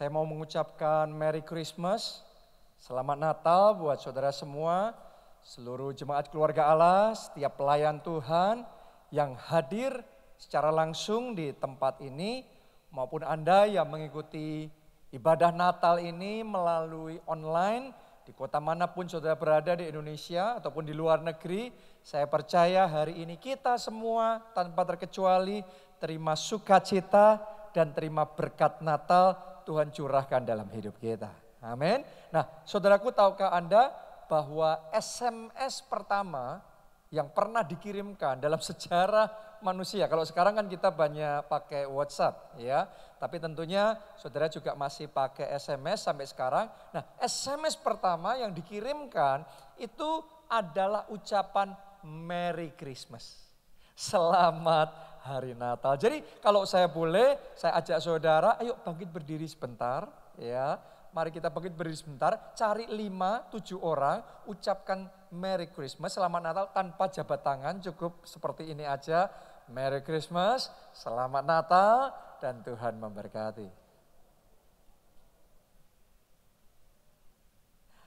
Saya mau mengucapkan Merry Christmas, Selamat Natal buat saudara semua, seluruh jemaat keluarga Allah, setiap pelayan Tuhan yang hadir secara langsung di tempat ini, maupun Anda yang mengikuti ibadah Natal ini melalui online, di kota manapun saudara berada di Indonesia ataupun di luar negeri. Saya percaya hari ini kita semua tanpa terkecuali terima sukacita dan terima berkat Natal Tuhan curahkan dalam hidup kita. Amin. Nah, saudaraku, tahukah Anda bahwa SMS pertama yang pernah dikirimkan dalam sejarah manusia, kalau sekarang kan kita banyak pakai WhatsApp ya, tapi tentunya saudara juga masih pakai SMS sampai sekarang. Nah, SMS pertama yang dikirimkan itu adalah ucapan Merry Christmas. Selamat Hari Natal. Jadi kalau saya boleh, saya ajak saudara, ayo bangkit berdiri sebentar ya. Mari kita bangkit berdiri sebentar, cari 5-7 orang, ucapkan Merry Christmas, Selamat Natal tanpa jabat tangan, cukup seperti ini aja. Merry Christmas, Selamat Natal, dan Tuhan memberkati.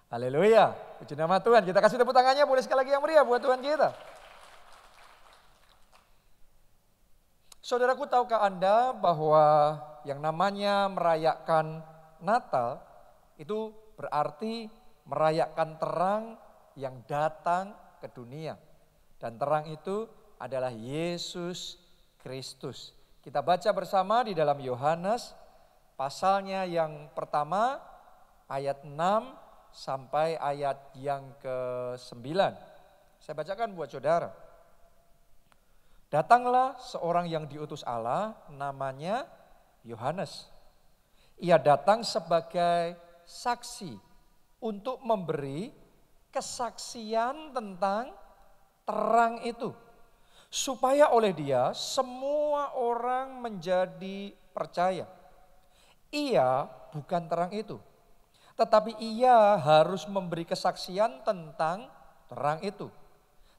Haleluya, puji nama Tuhan. Kita kasih tepuk tangannya, boleh sekali lagi yang meriah buat Tuhan kita. Saudaraku, tahukah Anda bahwa yang namanya merayakan Natal itu berarti merayakan terang yang datang ke dunia. Dan terang itu adalah Yesus Kristus. Kita baca bersama di dalam Yohanes pasalnya yang pertama ayat 6 sampai ayat yang ke-9. Saya bacakan buat saudara. Datanglah seorang yang diutus Allah, namanya Yohanes. Ia datang sebagai saksi untuk memberi kesaksian tentang terang itu. Supaya oleh dia semua orang menjadi percaya. Ia bukan terang itu, tetapi ia harus memberi kesaksian tentang terang itu.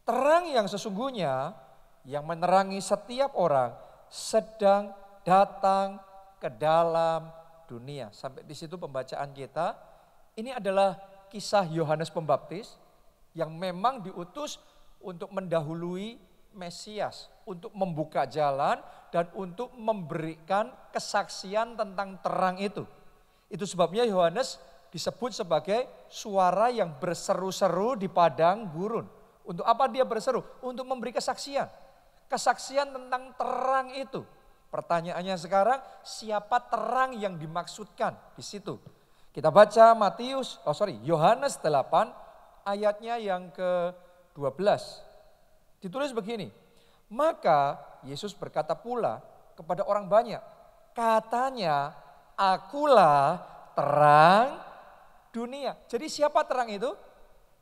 Terang yang sesungguhnya yang menerangi setiap orang sedang datang ke dalam dunia. Sampai di situ pembacaan kita. Ini adalah kisah Yohanes Pembaptis yang memang diutus untuk mendahului Mesias, untuk membuka jalan dan untuk memberikan kesaksian tentang terang itu. Itu sebabnya Yohanes disebut sebagai suara yang berseru-seru di padang gurun. Untuk apa dia berseru? Untuk memberi kesaksian. Kesaksian tentang terang itu. Pertanyaannya sekarang, siapa terang yang dimaksudkan di situ? Kita baca Yohanes 8 ayatnya yang ke-12. Ditulis begini, maka Yesus berkata pula kepada orang banyak, katanya, akulah terang dunia. Jadi siapa terang itu?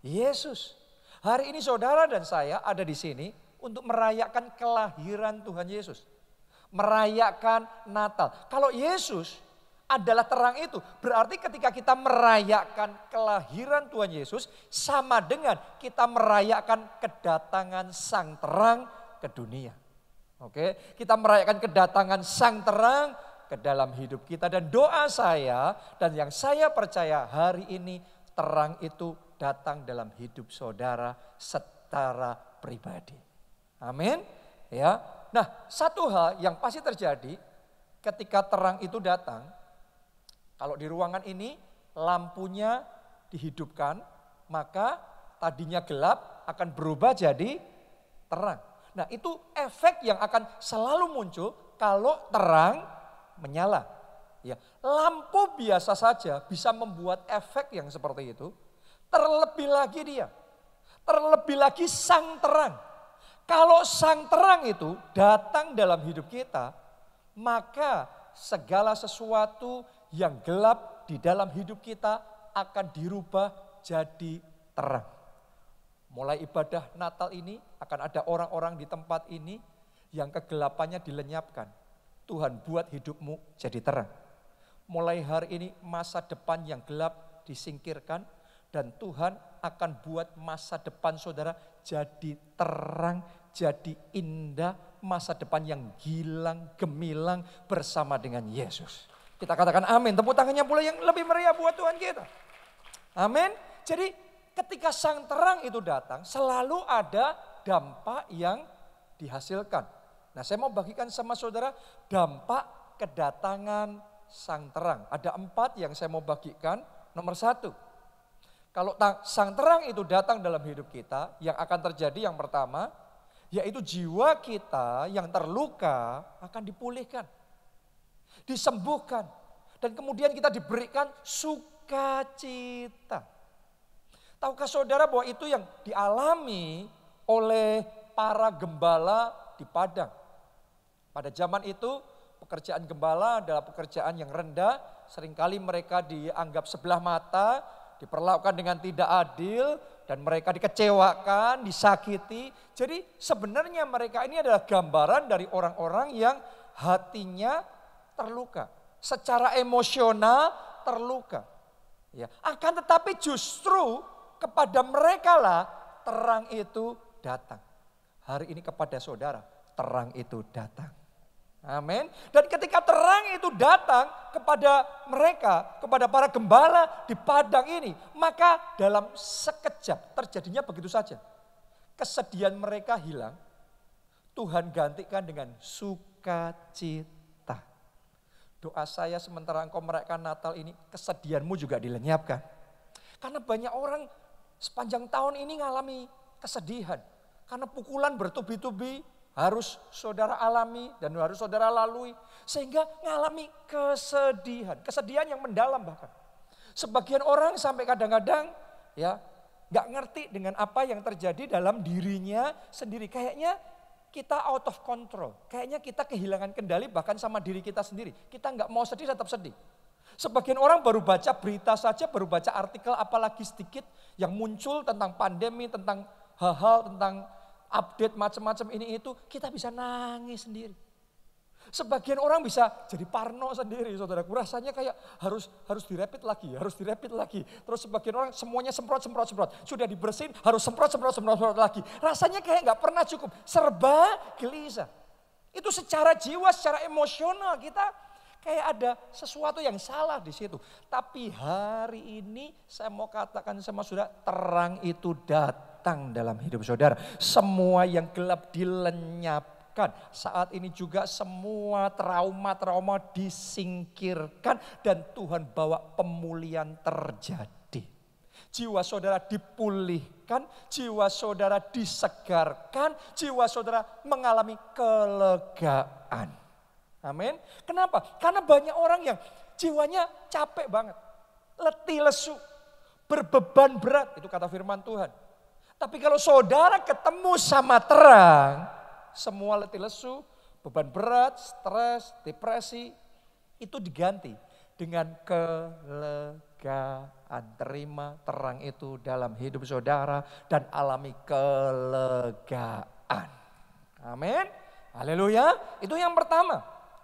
Yesus. Hari ini saudara dan saya ada di sini untuk merayakan kelahiran Tuhan Yesus. Merayakan Natal. Kalau Yesus adalah terang itu, berarti ketika kita merayakan kelahiran Tuhan Yesus, sama dengan kita merayakan kedatangan Sang Terang ke dunia. Oke, kita merayakan kedatangan Sang Terang ke dalam hidup kita. Dan doa saya dan yang saya percaya hari ini, terang itu datang dalam hidup saudara secara pribadi. Amin. Ya. Nah, satu hal yang pasti terjadi ketika terang itu datang, kalau di ruangan ini lampunya dihidupkan, maka tadinya gelap akan berubah jadi terang. Nah, itu efek yang akan selalu muncul kalau terang menyala. Ya, lampu biasa saja bisa membuat efek yang seperti itu. Terlebih lagi Sang Terang. Kalau Sang Terang itu datang dalam hidup kita, maka segala sesuatu yang gelap di dalam hidup kita akan dirubah jadi terang. Mulai ibadah Natal ini akan ada orang-orang di tempat ini yang kegelapannya dilenyapkan. Tuhan buat hidupmu jadi terang. Mulai hari ini masa depan yang gelap disingkirkan dan Tuhan akan buat masa depan saudara jadi terang, jadi indah, masa depan yang gilang, gemilang bersama dengan Yesus. Kita katakan amin. Tepuk tangannya pula yang lebih meriah buat Tuhan kita. Amin. Jadi ketika sang terang itu datang, selalu ada dampak yang dihasilkan. Nah, saya mau bagikan sama saudara dampak kedatangan sang terang. Ada 4 yang saya mau bagikan. Nomor 1, kalau sang terang itu datang dalam hidup kita, yang akan terjadi yang pertama, yaitu jiwa kita yang terluka akan dipulihkan, disembuhkan, dan kemudian kita diberikan sukacita. Tahukah saudara bahwa itu yang dialami oleh para gembala di padang? Pada zaman itu pekerjaan gembala adalah pekerjaan yang rendah, seringkali mereka dianggap sebelah mata, diperlakukan dengan tidak adil, dan mereka dikecewakan, disakiti. Jadi sebenarnya mereka ini adalah gambaran dari orang-orang yang hatinya terluka. Secara emosional terluka. Ya. Akan tetapi justru kepada mereka lah terang itu datang. Hari ini kepada saudara terang itu datang. Amin. Dan ketika terang itu datang kepada mereka, kepada para gembala di padang ini, maka dalam sekejap terjadinya begitu saja. Kesedihan mereka hilang, Tuhan gantikan dengan sukacita. Doa saya sementara engkau merayakan Natal ini, kesedihanmu juga dilenyapkan. Karena banyak orang sepanjang tahun ini ngalami kesedihan. Karena pukulan bertubi-tubi, harus saudara alami dan harus saudara lalui. Sehingga ngalami kesedihan. Kesedihan yang mendalam bahkan. Sebagian orang sampai kadang-kadang ya gak ngerti dengan apa yang terjadi dalam dirinya sendiri. Kayaknya kita out of control. Kayaknya kita kehilangan kendali bahkan sama diri kita sendiri. Kita gak mau sedih tetap sedih. Sebagian orang baru baca berita saja, baru baca artikel apalagi sedikit yang muncul tentang pandemi, tentang hal-hal, tentang update macam-macam ini itu, kita bisa nangis sendiri. Sebagian orang bisa jadi parno sendiri, saudaraku. Rasanya kayak harus direpit lagi, harus direpit lagi. Terus sebagian orang semuanya semprot. Sudah dibersihin, harus semprot lagi. Rasanya kayak nggak pernah cukup, serba gelisah. Itu secara jiwa, secara emosional kita kayak ada sesuatu yang salah di situ. Tapi hari ini saya mau katakan sama saudara, terang itu datang dalam hidup saudara. Semua yang gelap dilenyapkan. Saat ini juga semua trauma disingkirkan dan Tuhan bawa pemulihan terjadi. Jiwa saudara dipulihkan, jiwa saudara disegarkan, jiwa saudara mengalami kelegaan. Amin. Kenapa? Karena banyak orang yang jiwanya capek banget. Letih lesu. Berbeban berat. Itu kata firman Tuhan. Tapi kalau saudara ketemu sama terang. Semua letih lesu, beban berat, stres, depresi. Itu diganti dengan kelegaan. Terima terang itu dalam hidup saudara. Dan alami kelegaan. Amin. Haleluya. Itu yang pertama.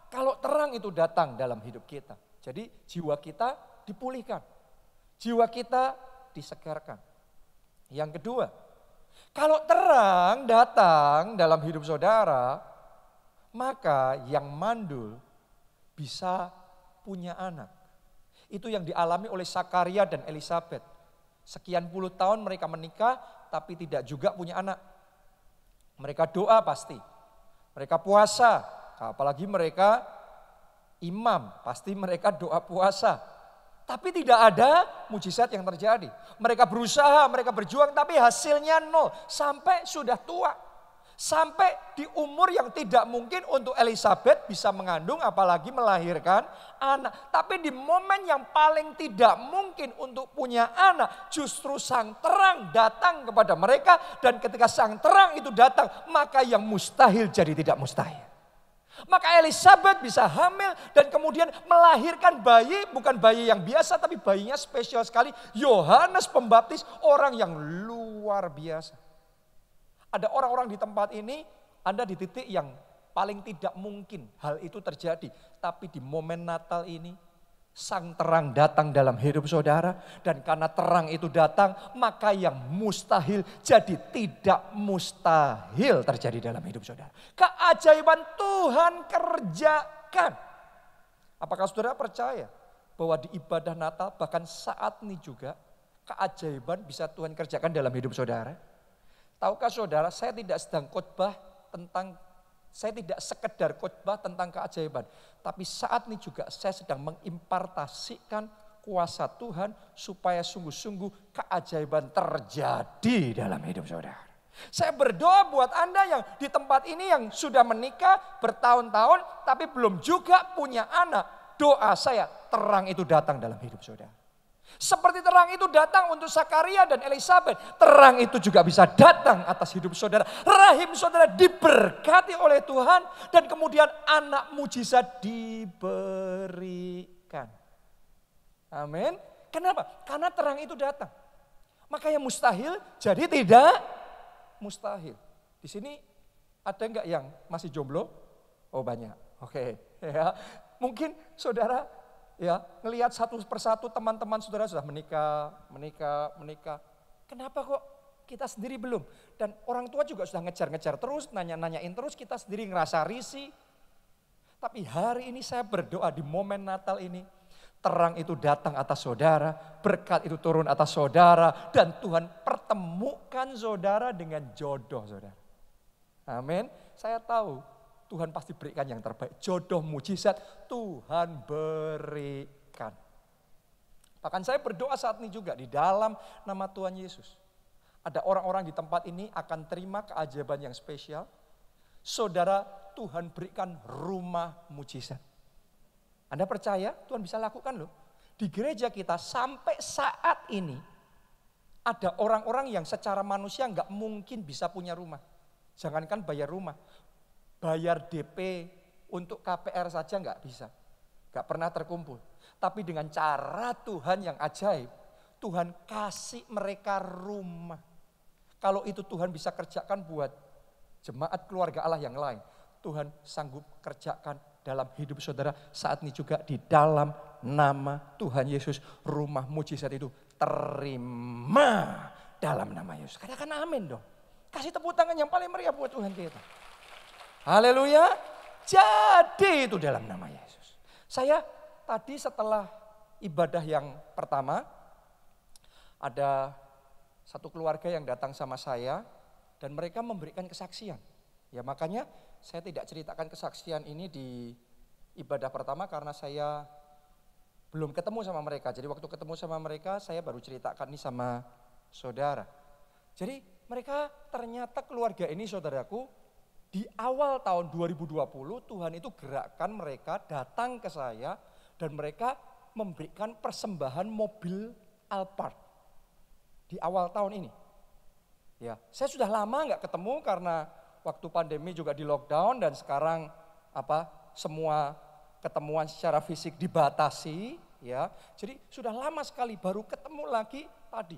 Kalau terang itu datang dalam hidup kita. Jadi jiwa kita dipulihkan. Jiwa kita disegarkan. Yang kedua, kalau terang datang dalam hidup saudara, maka yang mandul bisa punya anak. Itu yang dialami oleh Zakaria dan Elisabet. Sekian puluh tahun mereka menikah tapi tidak juga punya anak. Mereka doa pasti. Mereka puasa. Apalagi mereka imam, pasti mereka doa puasa. Tapi tidak ada mujizat yang terjadi. Mereka berusaha, mereka berjuang tapi hasilnya nol. Sampai sudah tua. Sampai di umur yang tidak mungkin untuk Elisabet bisa mengandung apalagi melahirkan anak. Tapi di momen yang paling tidak mungkin untuk punya anak, justru sang terang datang kepada mereka. Dan ketika sang terang itu datang, maka yang mustahil jadi tidak mustahil. Maka Elisabet bisa hamil dan kemudian melahirkan bayi, bukan bayi yang biasa tapi bayinya spesial sekali. Yohanes Pembaptis, orang yang luar biasa. Ada orang-orang di tempat ini, Anda di titik yang paling tidak mungkin hal itu terjadi. Tapi di momen Natal ini, sang terang datang dalam hidup saudara. Dan karena terang itu datang, maka yang mustahil jadi tidak mustahil terjadi dalam hidup saudara. Keajaiban Tuhan kerjakan. Apakah saudara percaya bahwa di ibadah Natal bahkan saat ini juga keajaiban bisa Tuhan kerjakan dalam hidup saudara? Tahukah saudara, saya tidak sekedar khotbah tentang keajaiban. Tapi saat ini juga saya sedang mengimpartasikan kuasa Tuhan supaya sungguh-sungguh keajaiban terjadi dalam hidup saudara. Saya berdoa buat Anda yang di tempat ini yang sudah menikah bertahun-tahun tapi belum juga punya anak. Doa saya, terang itu datang dalam hidup saudara. Seperti terang itu datang untuk Zakaria dan Elizabeth, terang itu juga bisa datang atas hidup saudara. Rahim saudara diberkati oleh Tuhan dan kemudian anak mujizat diberikan. Amin. Kenapa? Karena terang itu datang. Makanya mustahil jadi tidak mustahil. Di sini ada enggak yang masih jomblo? Oh banyak. Oke. Ya. Mungkin saudara ya ngelihat satu persatu teman-teman saudara sudah menikah. Kenapa kok kita sendiri belum? Dan orang tua juga sudah ngejar-ngejar terus, nanya-nanyain terus, kita sendiri ngerasa risih. Tapi hari ini saya berdoa di momen Natal ini, terang itu datang atas saudara, berkat itu turun atas saudara, dan Tuhan pertemukan saudara dengan jodoh saudara. Amin. Saya tahu Tuhan pasti berikan yang terbaik. Jodoh mujizat Tuhan berikan. Bahkan saya berdoa saat ini juga di dalam nama Tuhan Yesus. Ada orang-orang di tempat ini akan terima keajaiban yang spesial. Saudara, Tuhan berikan rumah mujizat. Anda percaya Tuhan bisa lakukan loh. Di gereja kita sampai saat ini ada orang-orang yang secara manusia nggak mungkin bisa punya rumah. Jangankan bayar rumah. Bayar DP untuk KPR saja nggak bisa. Nggak pernah terkumpul. Tapi dengan cara Tuhan yang ajaib, Tuhan kasih mereka rumah. Kalau itu Tuhan bisa kerjakan buat jemaat keluarga Allah yang lain, Tuhan sanggup kerjakan dalam hidup saudara saat ini juga di dalam nama Tuhan Yesus. Rumah mujizat itu terima dalam nama Yesus. Katakan amin dong. Kasih tepuk tangan yang paling meriah buat Tuhan kita. Haleluya. Jadi itu dalam nama Yesus. Saya tadi setelah ibadah yang pertama, ada satu keluarga yang datang sama saya dan mereka memberikan kesaksian. Ya makanya saya tidak ceritakan kesaksian ini di ibadah pertama karena saya belum ketemu sama mereka. Jadi waktu ketemu sama mereka saya baru ceritakan ini sama saudara. Jadi mereka ternyata keluarga ini saudaraku, di awal tahun 2020 Tuhan itu gerakkan mereka datang ke saya dan mereka memberikan persembahan mobil Alphard di awal tahun ini. Ya, saya sudah lama nggak ketemu karena waktu pandemi juga di lockdown dan sekarang semua ketemuan secara fisik dibatasi, ya. Jadi sudah lama sekali baru ketemu lagi tadi.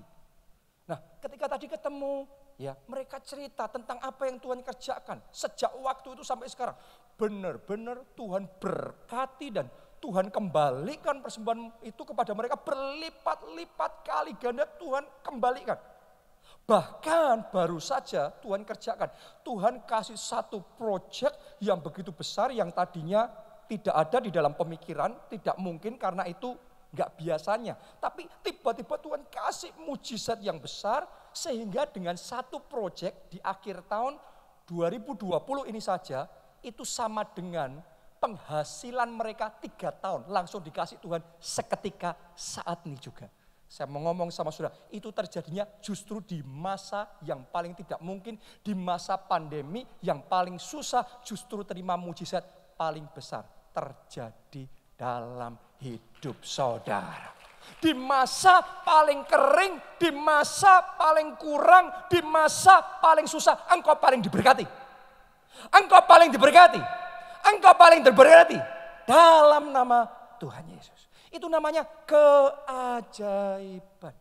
Nah, ketika tadi ketemu, ya, mereka cerita tentang apa yang Tuhan kerjakan sejak waktu itu sampai sekarang. Benar-benar Tuhan berkati dan Tuhan kembalikan persembahan itu kepada mereka berlipat-lipat kali ganda Tuhan kembalikan. Bahkan baru saja Tuhan kerjakan. Tuhan kasih satu proyek yang begitu besar yang tadinya tidak ada di dalam pemikiran, tidak mungkin karena itu enggak biasanya. Tapi tiba-tiba Tuhan kasih mujizat yang besar sehingga dengan satu proyek di akhir tahun 2020 ini saja itu sama dengan penghasilan mereka 3 tahun. Langsung dikasih Tuhan seketika saat ini juga. Saya mau ngomong sama saudara, itu terjadinya justru di masa yang paling tidak mungkin, di masa pandemi yang paling susah, justru terima mujizat paling besar terjadi dalam hidup saudara. Di masa paling kering, di masa paling kurang, di masa paling susah, engkau paling diberkati. Engkau paling diberkati. Engkau paling diberkati dalam nama Tuhan Yesus. Itu namanya keajaiban.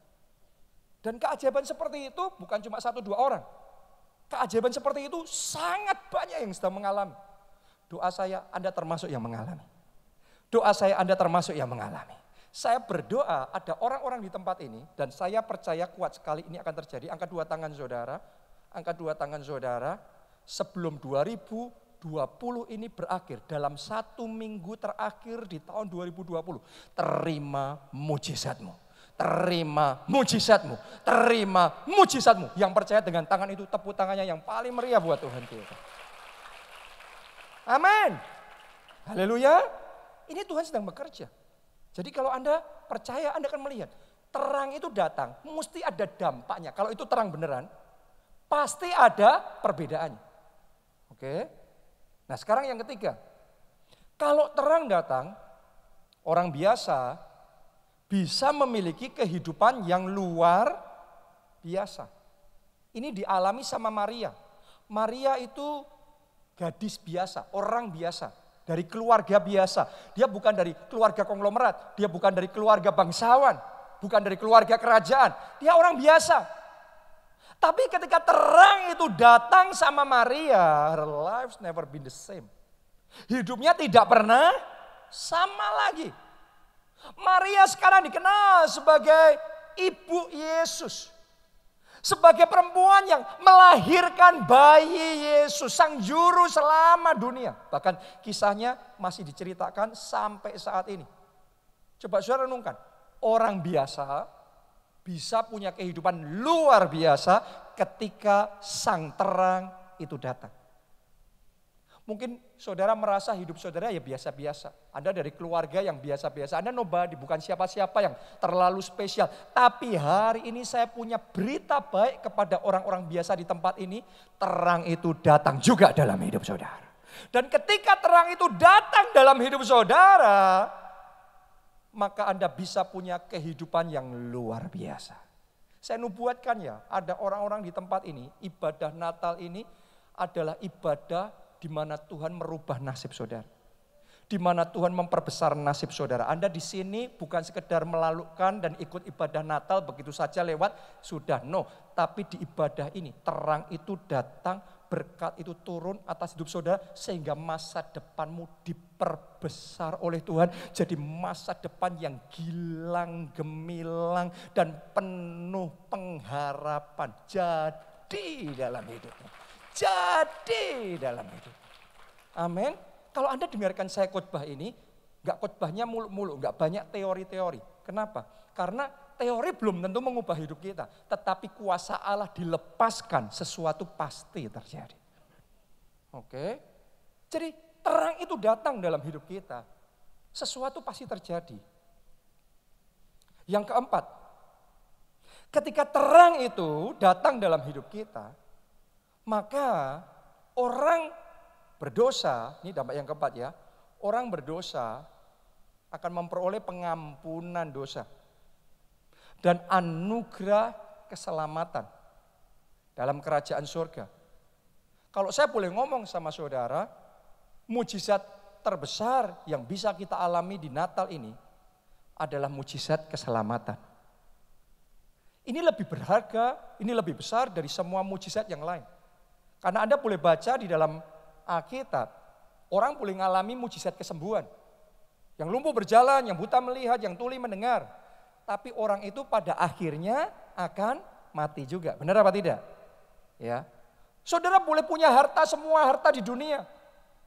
Dan keajaiban seperti itu bukan cuma 1-2 orang. Keajaiban seperti itu sangat banyak yang sedang mengalami. Doa saya Anda termasuk yang mengalami. Doa saya Anda termasuk yang mengalami. Saya berdoa ada orang-orang di tempat ini dan saya percaya kuat sekali ini akan terjadi. Angkat 2 tangan saudara. Angkat 2 tangan saudara. Sebelum 2021 ini berakhir dalam 1 minggu terakhir di tahun 2020. Terima mujizatmu. Terima mujizatmu. Terima mujizatmu. Yang percaya dengan tangan itu tepuk tangannya yang paling meriah buat Tuhan kita. Amin. Haleluya. Ini Tuhan sedang bekerja. Jadi kalau Anda percaya, Anda akan melihat. Terang itu datang, mesti ada dampaknya. Kalau itu terang beneran, pasti ada perbedaannya. Oke. Nah sekarang yang ketiga. Kalau terang datang, orang biasa bisa memiliki kehidupan yang luar biasa. Ini dialami sama Maria. Maria itu gadis biasa, orang biasa. Dari keluarga biasa. Dia bukan dari keluarga konglomerat. Dia bukan dari keluarga bangsawan. Bukan dari keluarga kerajaan. Dia orang biasa. Tapi ketika terang itu datang sama Maria, her life never been the same. Hidupnya tidak pernah sama lagi. Maria sekarang dikenal sebagai ibu Yesus. Sebagai perempuan yang melahirkan bayi Yesus, sang juru selama dunia. Bahkan kisahnya masih diceritakan sampai saat ini. Coba saudara renungkan, orang biasa bisa punya kehidupan luar biasa ketika sang terang itu datang. Mungkin saudara merasa hidup saudara ya biasa-biasa. Anda dari keluarga yang biasa-biasa. Anda nobody, bukan siapa-siapa yang terlalu spesial. Tapi hari ini saya punya berita baik kepada orang-orang biasa di tempat ini. Terang itu datang juga dalam hidup saudara. Dan ketika terang itu datang dalam hidup saudara, maka Anda bisa punya kehidupan yang luar biasa. Saya nubuatkan ya, ada orang-orang di tempat ini, ibadah Natal ini adalah ibadah di mana Tuhan merubah nasib saudara. Di mana Tuhan memperbesar nasib saudara. Anda di sini bukan sekedar melalukan dan ikut ibadah Natal begitu saja lewat, sudah no. Tapi di ibadah ini terang itu datang, berkat itu turun atas hidup saudara sehingga masa depanmu diperbesar oleh Tuhan. Jadi masa depan yang gilang, gemilang dan penuh pengharapan. Jadi dalam hidupmu. Jadi dalam hidup. Amin. Kalau Anda dengarkan saya khotbah ini, enggak khotbahnya muluk-muluk, enggak banyak teori-teori. Kenapa? Karena teori belum tentu mengubah hidup kita. Tetapi kuasa Allah dilepaskan, sesuatu pasti terjadi. Oke. Jadi terang itu datang dalam hidup kita. Sesuatu pasti terjadi. Yang keempat, ketika terang itu datang dalam hidup kita, maka orang berdosa, ini dampak yang keempat ya, orang berdosa akan memperoleh pengampunan dosa dan anugerah keselamatan dalam kerajaan surga. Kalau saya boleh ngomong sama saudara, mujizat terbesar yang bisa kita alami di Natal ini adalah mujizat keselamatan. Ini lebih berharga, ini lebih besar dari semua mujizat yang lain. Karena Anda boleh baca di dalam Alkitab, orang boleh mengalami mujizat kesembuhan. Yang lumpuh berjalan, yang buta melihat, yang tuli mendengar. Tapi orang itu pada akhirnya akan mati juga. Benar apa tidak? Ya. Saudara boleh punya harta, semua harta di dunia.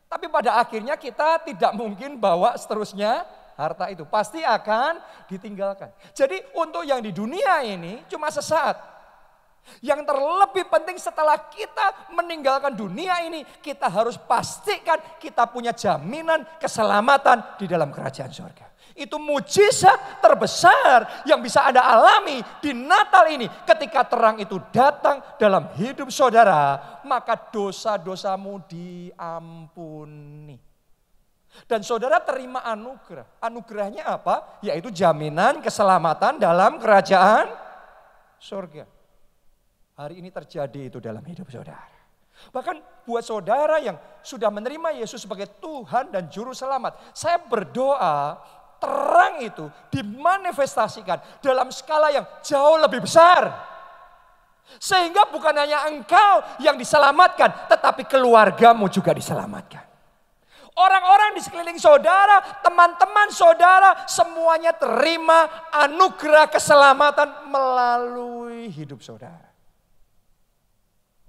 Tapi pada akhirnya kita tidak mungkin bawa seterusnya harta itu. Pasti akan ditinggalkan. Jadi untuk yang di dunia ini cuma sesaat. Yang terlebih penting setelah kita meninggalkan dunia ini, kita harus pastikan kita punya jaminan keselamatan di dalam kerajaan surga. Itu mujizat terbesar yang bisa Anda alami di Natal ini. Ketika terang itu datang dalam hidup saudara, maka dosa-dosamu diampuni. Dan saudara terima anugerah. Anugerahnya apa? Yaitu jaminan keselamatan dalam kerajaan surga. Hari ini terjadi itu dalam hidup saudara. Bahkan buat saudara yang sudah menerima Yesus sebagai Tuhan dan Juru Selamat. Saya berdoa terang itu dimanifestasikan dalam skala yang jauh lebih besar. Sehingga bukan hanya engkau yang diselamatkan, tetapi keluargamu juga diselamatkan. Orang-orang di sekeliling saudara, teman-teman saudara, semuanya terima anugerah keselamatan melalui hidup saudara.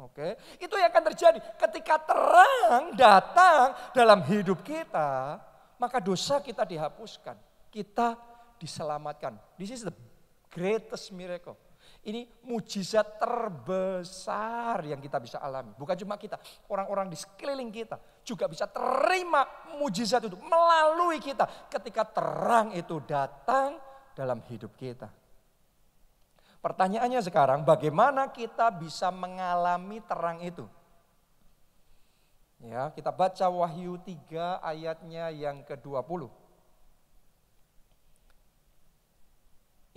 Oke, itu yang akan terjadi ketika terang datang dalam hidup kita, maka dosa kita dihapuskan, kita diselamatkan. This is the greatest miracle. Ini mujizat terbesar yang kita bisa alami. Bukan cuma kita, orang-orang di sekeliling kita juga bisa terima mujizat itu melalui kita ketika terang itu datang dalam hidup kita. Pertanyaannya sekarang, bagaimana kita bisa mengalami terang itu? Ya, kita baca Wahyu 3 ayatnya yang ke-20.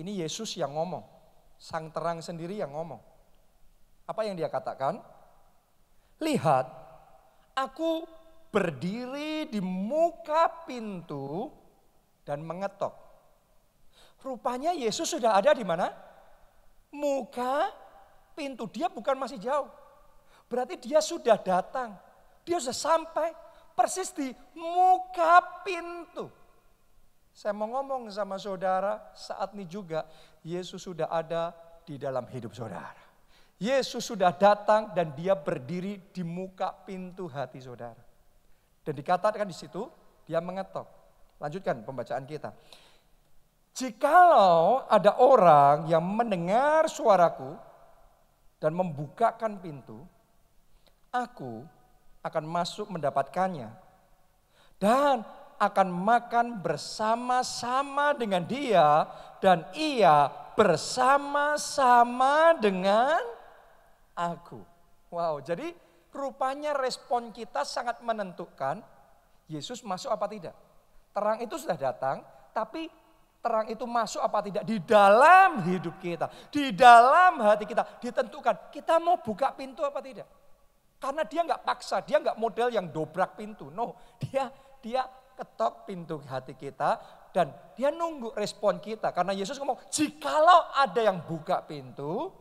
Ini Yesus yang ngomong, sang terang sendiri yang ngomong. Apa yang dia katakan? Lihat, aku berdiri di muka pintu dan mengetok. Rupanya Yesus sudah ada di mana? Muka pintu, dia bukan masih jauh. Berarti dia sudah datang. Dia sudah sampai persis di muka pintu. Saya mau ngomong sama saudara, saat ini juga Yesus sudah ada di dalam hidup saudara. Yesus sudah datang dan dia berdiri di muka pintu hati saudara. Dan dikatakan di situ, dia mengetok. Lanjutkan pembacaan kita. Jikalau ada orang yang mendengar suaraku dan membukakan pintu, aku akan masuk mendapatkannya dan akan makan bersama-sama dengan dia dan ia bersama-sama dengan aku. Wow, jadi rupanya respon kita sangat menentukan Yesus masuk apa tidak. Terang itu sudah datang, tapi terang itu masuk apa tidak di dalam hidup kita, di dalam hati kita ditentukan kita mau buka pintu apa tidak. Karena dia nggak paksa, dia nggak model yang dobrak pintu. No, dia ketok pintu hati kita dan dia nunggu respon kita. Karena Yesus ngomong, jikalau ada yang buka pintu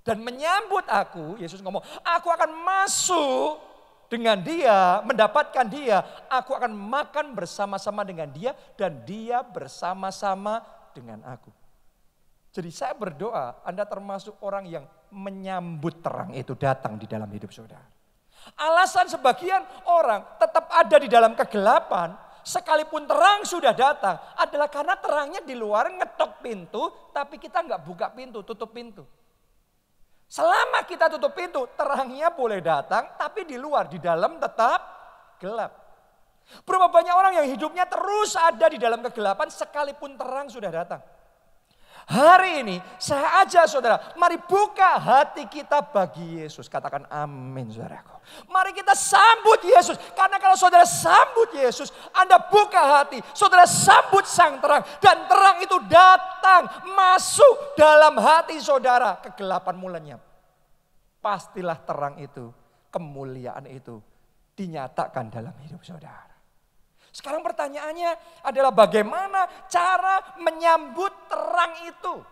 dan menyambut aku, Yesus ngomong, aku akan masuk dengan dia, mendapatkan dia, aku akan makan bersama-sama dengan dia dan dia bersama-sama dengan aku. Jadi saya berdoa Anda termasuk orang yang menyambut terang itu datang di dalam hidup saudara. Alasan sebagian orang tetap ada di dalam kegelapan, sekalipun terang sudah datang, adalah karena terangnya di luar ngetok pintu, tapi kita nggak buka pintu, tutup pintu. Selama kita tutup pintu, terangnya boleh datang, tapi di luar, di dalam tetap gelap. Berapa banyak orang yang hidupnya terus ada di dalam kegelapan sekalipun terang sudah datang. Hari ini saya ajak saudara, mari buka hati kita bagi Yesus. Katakan amin saudaraku. Mari kita sambut Yesus. Karena kalau saudara sambut Yesus, Anda buka hati. Saudara sambut sang terang. Dan terang itu datang masuk dalam hati saudara. Kegelapan mulanya. Pastilah terang itu, kemuliaan itu dinyatakan dalam hidup saudara. Sekarang pertanyaannya adalah bagaimana cara menyambut terang itu?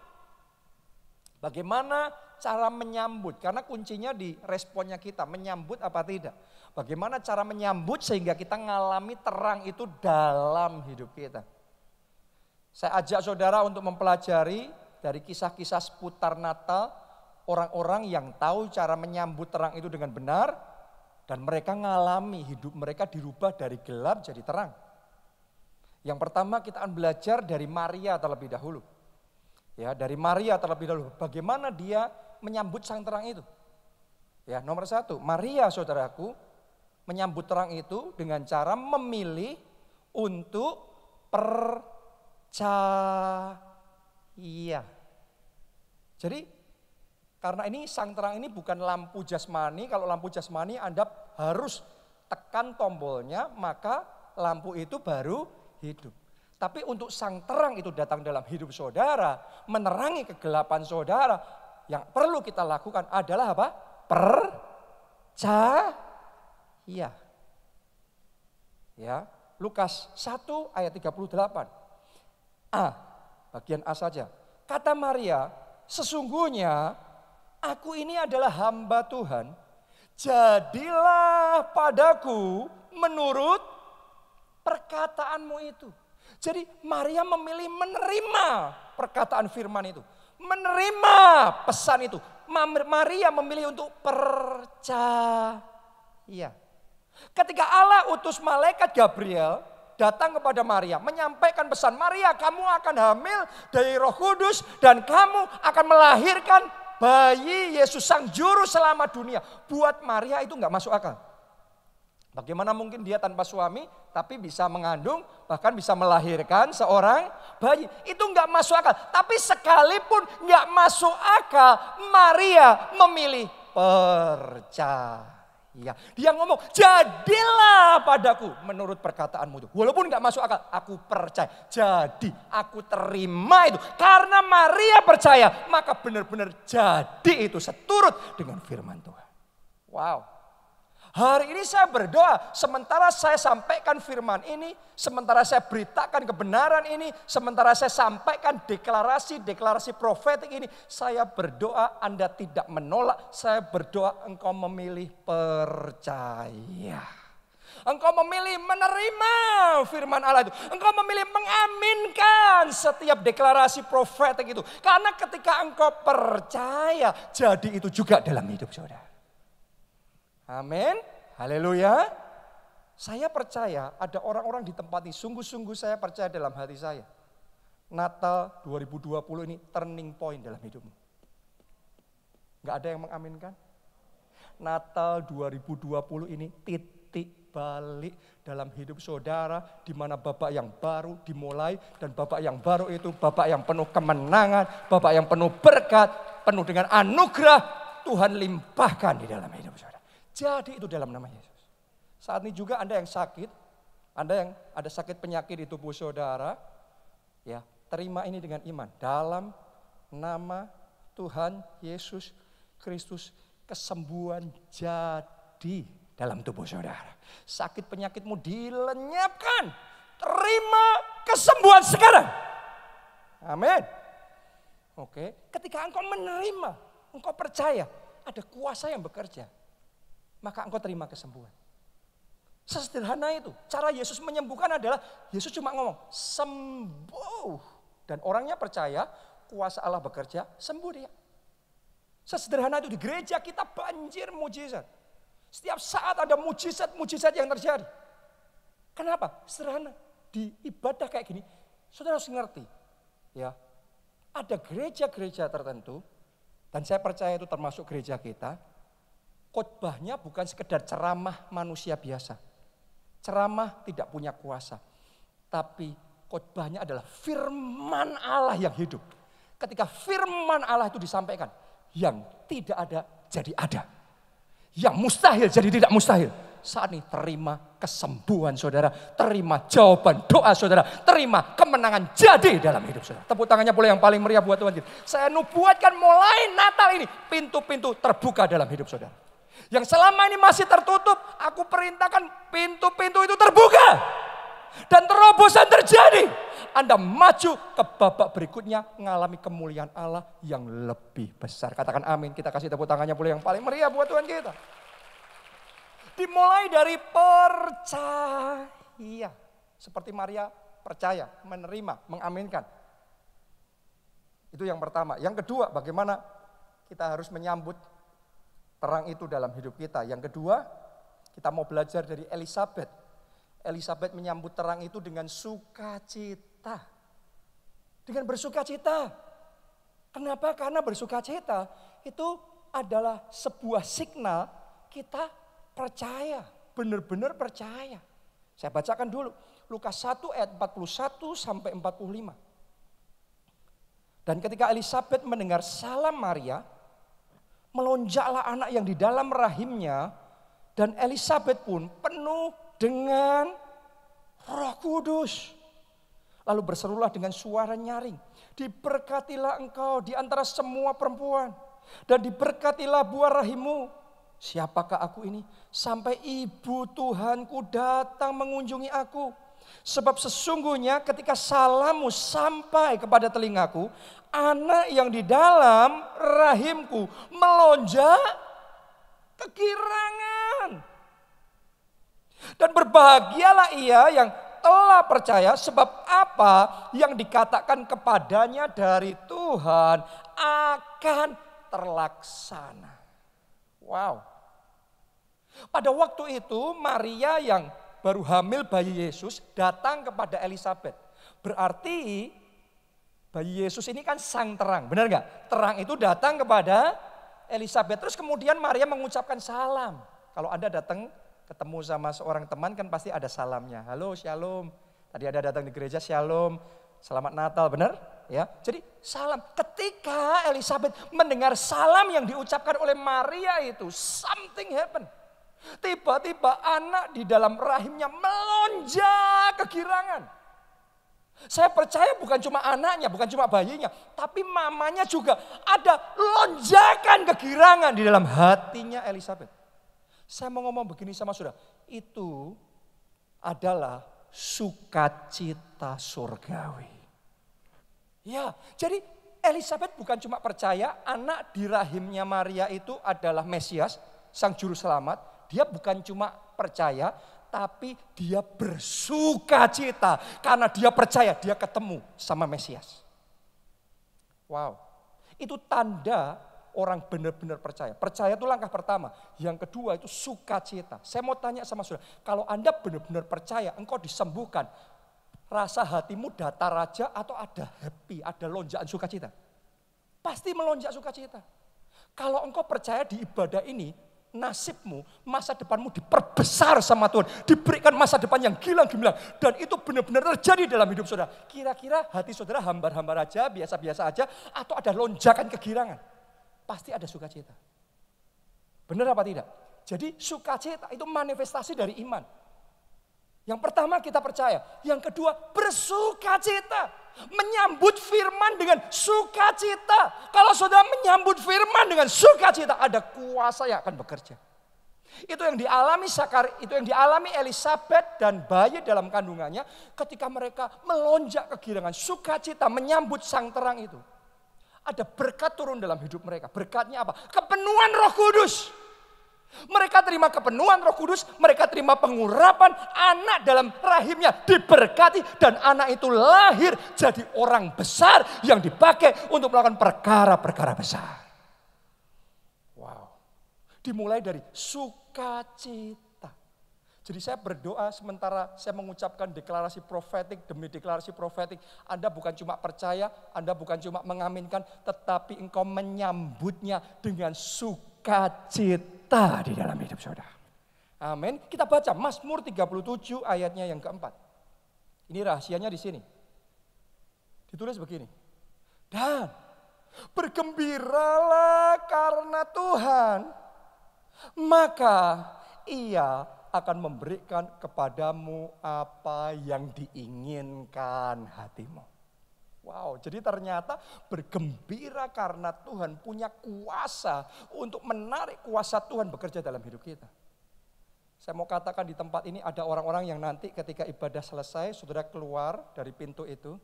Bagaimana cara menyambut? Karena kuncinya di responnya kita, menyambut apa tidak. Bagaimana cara menyambut sehingga kita mengalami terang itu dalam hidup kita. Saya ajak saudara untuk mempelajari dari kisah-kisah seputar Natal, orang-orang yang tahu cara menyambut terang itu dengan benar, dan mereka mengalami hidup mereka dirubah dari gelap jadi terang. Yang pertama kita akan belajar dari Maria terlebih dahulu. Ya, dari Maria terlebih dahulu. Bagaimana dia menyambut sang terang itu. Ya, nomor satu, Maria saudaraku menyambut terang itu dengan cara memilih untuk percaya. Jadi karena ini sang terang ini bukan lampu jasmani. Kalau lampu jasmani Anda harus tekan tombolnya maka lampu itu baru hidup. Tapi untuk sang terang itu datang dalam hidup saudara, menerangi kegelapan saudara, yang perlu kita lakukan adalah apa? Percaya. Ya, Lukas 1 ayat 38. Bagian A saja. Kata Maria, sesungguhnya aku ini adalah hamba Tuhan, jadilah padaku menurut perkataanmu itu. Jadi Maria memilih menerima perkataan firman itu. Menerima pesan itu. Maria memilih untuk percaya. Ketika Allah utus malaikat Gabriel datang kepada Maria, menyampaikan pesan, Maria kamu akan hamil dari Roh Kudus dan kamu akan melahirkan bayi Yesus Sang Juru Selamat dunia. Buat Maria itu nggak masuk akal. Bagaimana mungkin dia tanpa suami tapi bisa mengandung bahkan bisa melahirkan seorang bayi. Itu nggak masuk akal. Tapi sekalipun nggak masuk akal, Maria memilih percaya. Dia ngomong, jadilah padaku menurut perkataanmu itu. Walaupun nggak masuk akal, aku percaya. Jadi aku terima itu. Karena Maria percaya, maka benar-benar jadi itu seturut dengan firman Tuhan. Wow. Hari ini saya berdoa, sementara saya sampaikan firman ini, sementara saya beritakan kebenaran ini, sementara saya sampaikan deklarasi profetik ini, saya berdoa Anda tidak menolak, saya berdoa engkau memilih percaya. Engkau memilih menerima firman Allah itu. Engkau memilih mengaminkan setiap deklarasi profetik itu. Karena ketika engkau percaya, jadi itu juga dalam hidup saudara. Amin, haleluya. Saya percaya ada orang-orang di tempat ini, sungguh-sungguh saya percaya dalam hati saya. Natal 2020 ini turning point dalam hidupmu. Gak ada yang mengaminkan? Natal 2020 ini titik balik dalam hidup saudara, di mana babak yang baru dimulai, dan babak yang baru itu babak yang penuh kemenangan, babak yang penuh berkat, penuh dengan anugerah Tuhan limpahkan di dalam hidup saudara. Jadi itu dalam nama Yesus. Saat ini juga Anda yang sakit, Anda yang ada sakit penyakit di tubuh saudara, ya terima ini dengan iman. Dalam nama Tuhan Yesus Kristus, kesembuhan jadi dalam tubuh saudara. Sakit penyakitmu dilenyapkan, terima kesembuhan sekarang. Amin. Oke, ketika engkau menerima, engkau percaya ada kuasa yang bekerja, maka engkau terima kesembuhan. Sesederhana itu. Cara Yesus menyembuhkan adalah Yesus cuma ngomong sembuh. Dan orangnya percaya kuasa Allah bekerja, sembuh dia. Sesederhana itu. Di gereja kita banjir mujizat. Setiap saat ada mujizat-mujizat yang terjadi. Kenapa? Sederhana. Di ibadah kayak gini, saudara harus ngerti. Ya, ada gereja-gereja tertentu, dan saya percaya itu termasuk gereja kita, khotbahnya bukan sekedar ceramah manusia biasa. Ceramah tidak punya kuasa. Tapi khotbahnya adalah firman Allah yang hidup. Ketika firman Allah itu disampaikan, yang tidak ada jadi ada. Yang mustahil jadi tidak mustahil. Saat ini terima kesembuhan saudara, terima jawaban doa saudara, terima kemenangan jadi dalam hidup saudara. Tepuk tangannya boleh yang paling meriah buat Tuhan. Saya nubuatkan mulai Natal ini, pintu-pintu terbuka dalam hidup saudara. Yang selama ini masih tertutup, aku perintahkan pintu-pintu itu terbuka. Dan terobosan terjadi. Anda maju ke babak berikutnya, mengalami kemuliaan Allah yang lebih besar. Katakan amin, kita kasih tepuk tangannya boleh yang paling meriah buat Tuhan kita. Dimulai dari percaya. Seperti Maria percaya, menerima, mengaminkan. Itu yang pertama. Yang kedua, bagaimana kita harus menyambut terang itu dalam hidup kita. Yang kedua, kita mau belajar dari Elisabet. Elisabet menyambut terang itu dengan sukacita. Dengan bersukacita. Kenapa? Karena bersukacita itu adalah sebuah signal kita percaya. Benar-benar percaya. Saya bacakan dulu. Lukas 1 ayat 41 sampai 45. Dan ketika Elisabet mendengar salam Maria, melonjaklah anak yang di dalam rahimnya, dan Elisabet pun penuh dengan Roh Kudus. Lalu berserulah dengan suara nyaring, diberkatilah engkau di antara semua perempuan, dan diberkatilah buah rahimmu. Siapakah aku ini? Sampai ibu Tuhanku datang mengunjungi aku. Sebab sesungguhnya ketika salammu sampai kepada telingaku, anak yang di dalam rahimku melonjak kegirangan. Dan berbahagialah ia yang telah percaya, sebab apa yang dikatakan kepadanya dari Tuhan akan terlaksana. Wow. Pada waktu itu Maria yang baru hamil bayi Yesus datang kepada Elisabet. Berarti bayi Yesus ini kan sang terang, benar nggak? Terang itu datang kepada Elisabet. Terus kemudian Maria mengucapkan salam. Kalau Anda datang ketemu sama seorang teman kan pasti ada salamnya. Halo, shalom. Tadi ada datang di gereja, shalom. Selamat Natal, benar? Ya. Jadi salam. Ketika Elisabet mendengar salam yang diucapkan oleh Maria itu, something happen. Tiba-tiba anak di dalam rahimnya melonjak kegirangan. Saya percaya bukan cuma anaknya, bukan cuma bayinya, tapi mamanya juga ada lonjakan kegirangan di dalam hatinya Elisabet. Saya mau ngomong begini sama saudara, itu adalah sukacita surgawi. Ya, jadi Elisabet bukan cuma percaya anak di rahimnya Maria itu adalah Mesias, sang juru selamat. Dia bukan cuma percaya, tapi dia bersukacita. Karena dia percaya dia ketemu sama Mesias. Wow, itu tanda orang benar-benar percaya. Percaya itu langkah pertama. Yang kedua itu sukacita. Saya mau tanya sama saudara, kalau Anda benar-benar percaya, engkau disembuhkan. Rasa hatimu datar aja atau ada happy, ada lonjakan sukacita? Pasti melonjak sukacita. Kalau engkau percaya di ibadah ini, nasibmu, masa depanmu diperbesar sama Tuhan. Diberikan masa depan yang gilang-gemilang. Dan itu benar-benar terjadi dalam hidup saudara. Kira-kira hati saudara hambar-hambar aja, biasa-biasa aja, atau ada lonjakan kegirangan? Pasti ada sukacita. Benar apa tidak? Jadi sukacita itu manifestasi dari iman. Yang pertama kita percaya. Yang kedua bersukacita. Menyambut firman dengan sukacita. Kalau saudara menyambut firman dengan sukacita, ada kuasa yang akan bekerja. Itu yang dialami itu yang dialami Elisabet dan bayi dalam kandungannya ketika mereka melonjak kegirangan, sukacita menyambut sang terang itu. Ada berkat turun dalam hidup mereka. Berkatnya apa? Kepenuhan Roh Kudus. Mereka terima kepenuhan Roh Kudus, mereka terima pengurapan, anak dalam rahimnya diberkati dan anak itu lahir jadi orang besar yang dipakai untuk melakukan perkara-perkara besar. Wow. Dimulai dari sukacita. Jadi saya berdoa sementara saya mengucapkan deklarasi profetik demi deklarasi profetik. Anda bukan cuma percaya, Anda bukan cuma mengaminkan, tetapi engkau menyambutnya dengan sukacita di dalam hidup saudara. Amin. Kita baca Mazmur 37 ayatnya yang keempat. Ini rahasianya di sini. Ditulis begini. Dan bergembiralah karena Tuhan, maka Ia akan memberikan kepadamu apa yang diinginkan hatimu. Wow, jadi ternyata bergembira karena Tuhan punya kuasa untuk menarik kuasa Tuhan bekerja dalam hidup kita. Saya mau katakan di tempat ini ada orang-orang yang nanti ketika ibadah selesai, saudara keluar dari pintu itu,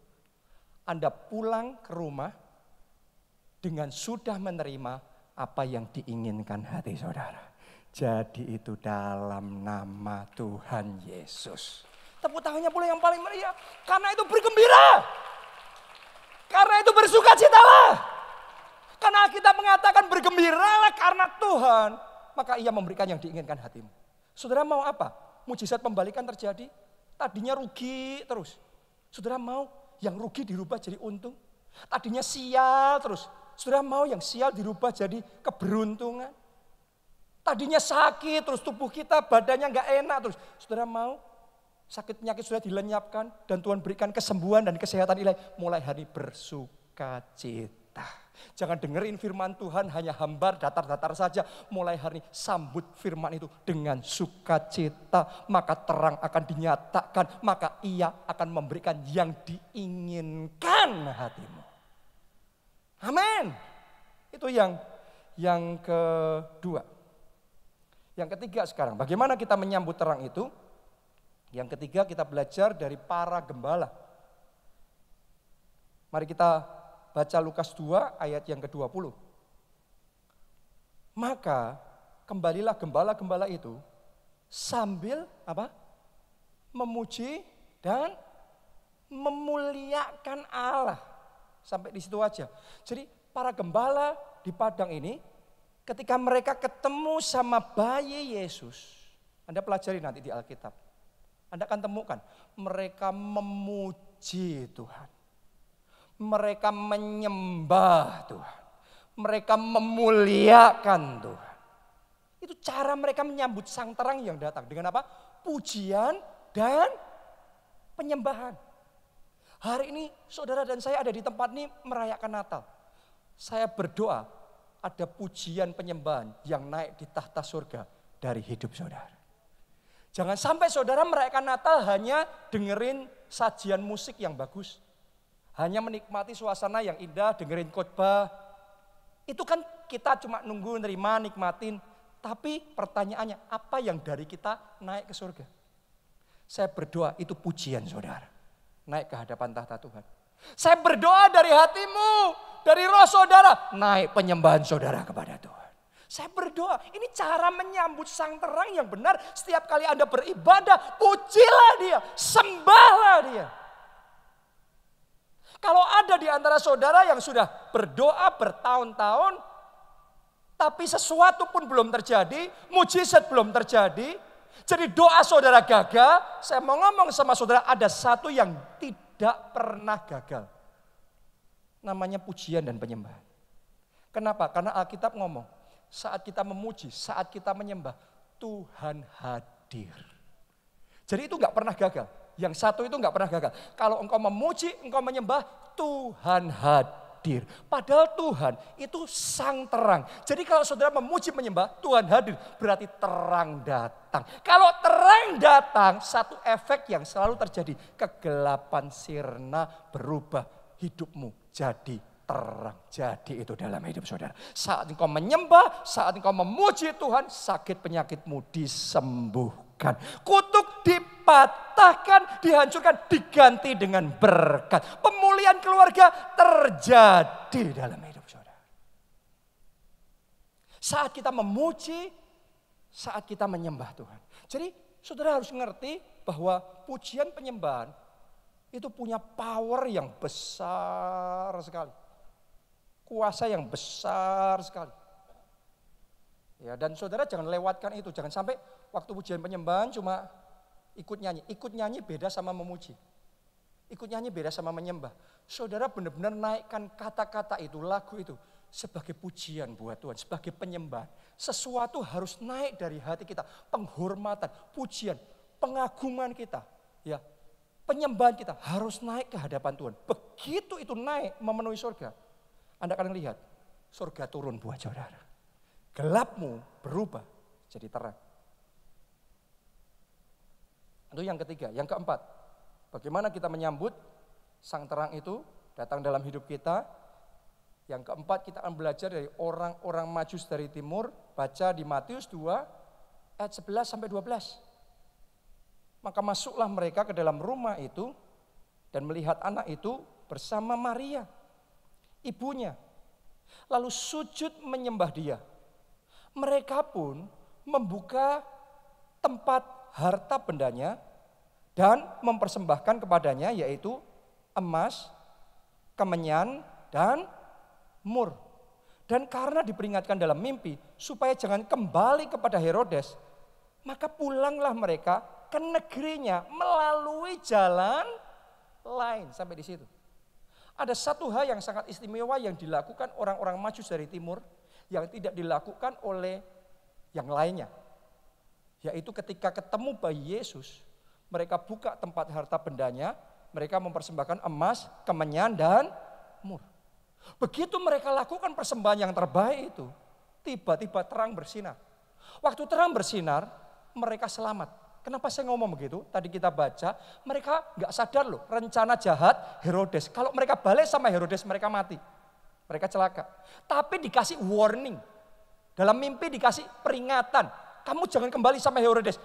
Anda pulang ke rumah dengan sudah menerima apa yang diinginkan hati saudara. Jadi itu dalam nama Tuhan Yesus. Tepuk tangannya pula yang paling meriah, karena itu bergembira. Karena itu bersukacitalah. Karena kita mengatakan bergembiralah karena Tuhan, maka Ia memberikan yang diinginkan hatimu. Saudara mau apa? Mujizat pembalikan terjadi. Tadinya rugi terus. Saudara mau yang rugi dirubah jadi untung. Tadinya sial terus. Saudara mau yang sial dirubah jadi keberuntungan. Tadinya sakit terus tubuh kita badannya gak enak terus. Saudara mau sakit penyakit sudah dilenyapkan dan Tuhan berikan kesembuhan dan kesehatan ilahi. Mulai hari bersukacita. Jangan dengerin firman Tuhan hanya hambar datar-datar saja. Mulai hari sambut firman itu dengan sukacita. Maka terang akan dinyatakan. Maka Ia akan memberikan yang diinginkan hatimu. Amin. Itu yang kedua. Yang ketiga sekarang. Bagaimana kita menyambut terang itu? Yang ketiga kita belajar dari para gembala. Mari kita baca Lukas 2 ayat yang ke-20. Maka kembalilah gembala-gembala itu sambil apa? Memuji dan memuliakan Allah. Sampai di situ aja. Jadi para gembala di padang ini, ketika mereka ketemu sama bayi Yesus, Anda pelajari nanti di Alkitab, Anda akan temukan mereka memuji Tuhan. Mereka menyembah Tuhan. Mereka memuliakan Tuhan. Itu cara mereka menyambut sang terang yang datang. Dengan apa? Pujian dan penyembahan. Hari ini saudara dan saya ada di tempat ini merayakan Natal. Saya berdoa ada pujian penyembahan yang naik di tahta surga dari hidup saudara. Jangan sampai saudara merayakan Natal hanya dengerin sajian musik yang bagus. Hanya menikmati suasana yang indah, dengerin khotbah. Itu kan kita cuma nunggu, nerima, nikmatin. Tapi pertanyaannya, apa yang dari kita naik ke surga? Saya berdoa itu pujian saudara. Naik ke hadapan tahta Tuhan. Saya berdoa dari hatimu, dari roh saudara. Naik penyembahan saudara kepada Tuhan. Saya berdoa, ini cara menyambut sang terang yang benar. Setiap kali Anda beribadah, pujilah dia, sembahlah dia. Kalau ada di antara saudara yang sudah berdoa bertahun-tahun, tapi sesuatu pun belum terjadi, mujizat belum terjadi, jadi doa saudara gagal, saya mau ngomong sama saudara, ada satu yang tidak pernah gagal. Namanya pujian dan penyembahan. Kenapa? Karena Alkitab ngomong, saat kita memuji, saat kita menyembah, Tuhan hadir. Jadi itu gak pernah gagal. Yang satu itu gak pernah gagal. Kalau engkau memuji, engkau menyembah, Tuhan hadir. Padahal Tuhan itu sang terang. Jadi kalau saudara memuji menyembah, Tuhan hadir. Berarti terang datang. Kalau terang datang, satu efek yang selalu terjadi. Kegelapan sirna berubah, hidupmu jadi terang. Jadi itu dalam hidup saudara. Saat engkau menyembah, saat engkau memuji Tuhan, sakit penyakitmu disembuhkan. Kutuk dipatahkan, dihancurkan, diganti dengan berkat. Pemulihan keluarga terjadi dalam hidup saudara. Saat kita memuji, saat kita menyembah Tuhan. Jadi saudara harus ngerti bahwa pujian penyembahan itu punya power yang besar sekali. Kuasa yang besar sekali. Ya, dan saudara jangan lewatkan itu. Jangan sampai waktu pujian penyembahan cuma ikut nyanyi. Ikut nyanyi beda sama memuji. Ikut nyanyi beda sama menyembah. Saudara benar-benar naikkan kata-kata itu, lagu itu sebagai pujian buat Tuhan, sebagai penyembahan. Sesuatu harus naik dari hati kita. Penghormatan, pujian, pengagungan kita. Ya, penyembahan kita harus naik ke hadapan Tuhan. Begitu itu naik memenuhi surga, Anda akan lihat surga turun buat saudara. Gelapmu berubah jadi terang. Itu yang ketiga. Yang keempat, bagaimana kita menyambut sang terang itu datang dalam hidup kita. Yang keempat, kita akan belajar dari orang-orang Majus dari timur. Baca di Matius 2 ayat 11 sampai 12. Maka masuklah mereka ke dalam rumah itu dan melihat anak itu bersama Maria, ibunya. Lalu sujud menyembah dia. Mereka pun membuka tempat harta bendanya dan mempersembahkan kepadanya yaitu emas, kemenyan, dan mur. Dan karena diperingatkan dalam mimpi supaya jangan kembali kepada Herodes, maka pulanglah mereka ke negerinya melalui jalan lain. Sampai di situ. Ada satu hal yang sangat istimewa yang dilakukan orang-orang Majus dari timur yang tidak dilakukan oleh yang lainnya. Yaitu ketika ketemu bayi Yesus, mereka buka tempat harta bendanya, mereka mempersembahkan emas, kemenyan, dan mur. Begitu mereka lakukan persembahan yang terbaik itu, tiba-tiba terang bersinar. Waktu terang bersinar, mereka selamat. Kenapa saya ngomong begitu? Tadi kita baca, mereka gak sadar loh, rencana jahat Herodes. Kalau mereka balik sama Herodes, mereka mati. Mereka celaka. Tapi dikasih warning. Dalam mimpi dikasih peringatan. Kamu jangan kembali sama Herodes.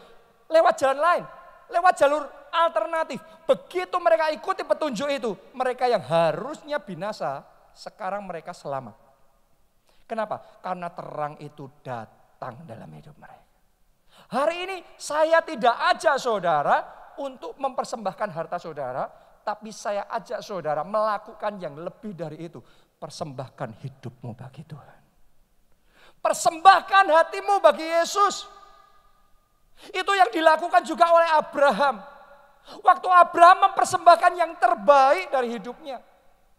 Lewat jalan lain. Lewat jalur alternatif. Begitu mereka ikuti petunjuk itu. Mereka yang harusnya binasa, sekarang mereka selamat. Kenapa? Karena terang itu datang dalam hidup mereka. Hari ini saya tidak ajak saudara untuk mempersembahkan harta saudara. Tapi saya ajak saudara melakukan yang lebih dari itu. Persembahkan hidupmu bagi Tuhan. Persembahkan hatimu bagi Yesus. Itu yang dilakukan juga oleh Abraham. Waktu Abraham mempersembahkan yang terbaik dari hidupnya.